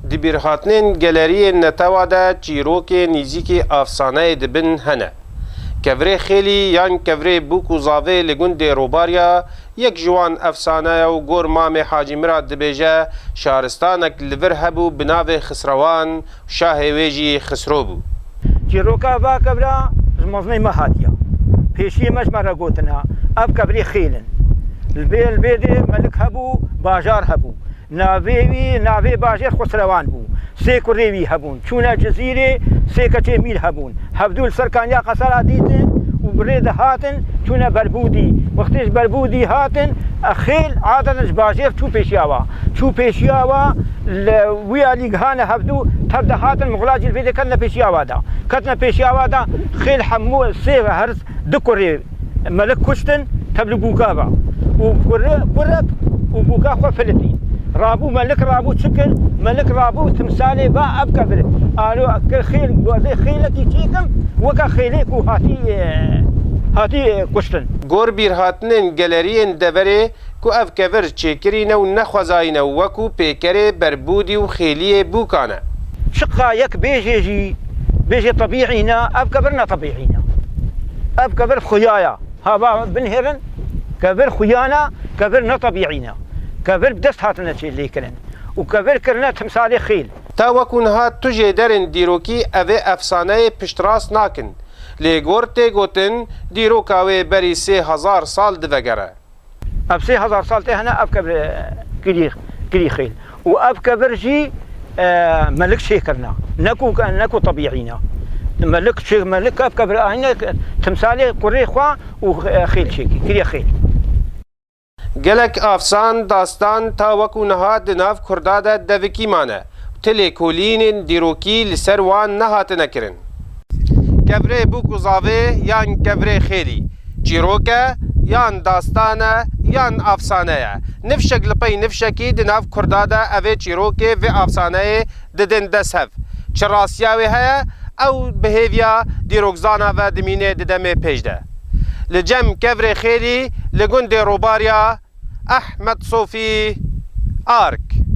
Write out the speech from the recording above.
دی بیرهاتنین گلری نتوا دا چیروک نیزیکی افسانه دبن هنه. کفره خیلی یان کفره بوک و زاوه لگون دی روباریا یک جوان افسانه و گور مام حاجی مراد دبیجه شهرستانک لور هبو بناو خسروان شاه ویجی خسرو بو. چیروکا با کبرا مزنی مهاتیا پیشی مجمع گوتنا اب کبری خیلن البید ملک هبو باجار هبو ناوی باجر خسروان بو سه کوریوی هبون چونه جزیره سه کچه میل هبون هبدول سرکانیا قصرا دیتن و برید هاتن چونه بربودی وقتش بربودی هاتن خیل عادتش باجر چو پیشیاوا ویا لیگهانه هبدو تبدا هاتن مغلاج الفيدي كتنا پیشیاوا دا خیل حمو سه هرس دکوری ملک کشتن تبلو بوکابا و برب و بوکا خو فلسطين رابو ملك رابو شكل ملك رابو تمثالي با اب كبر قالوا خيل وزي خيلك يجيكم وكا خيلك هاتي كشتن گور بیرهاتنین گلرین دبره کو اف کفر چیکرینه و نخوزاینه وکو پیکره بربودی و خیلی بوکانه شقا يك بيجي طبيعينا اب كبرنا طبيعينا اب كبر خيايا هابا بنهرن كبر خيانا كبرنا طبيعينا كبر بدست هاتنا شيء اللي كرن وكبر كرنا تمثال خيل تا وكون هات تجي درن ديروكي اوه افسانه پشتراس ناكن لگور تی گوتن دیروکاوه بری 3000 سال دوگره اب 3000 سال ته هنا اب كبر كري خيل واب كبر جي ملك شيكرنا نكو طبيعينا ملك اب كبر هنا تمثال قري خوا وخيل شيكي كري خيل گلک افسان داستان تا وکو نهاد دناف کرداده دوکی مانه تلی کولین دیروکی لسر وان نهات نکرن کبره بوکو زاوه یان کبره خیلی چیروکه یان داستانه یان افسانه نفشک لپی نفشکی دناف کرداده اوه چیروکه و افسانه ددن دسهف چراسیاوه هیا او بهیویا دیروکزانا و دمینه ددمه پیجده لجم كفر خيلي لجند روباريا أحمد صوفي آرك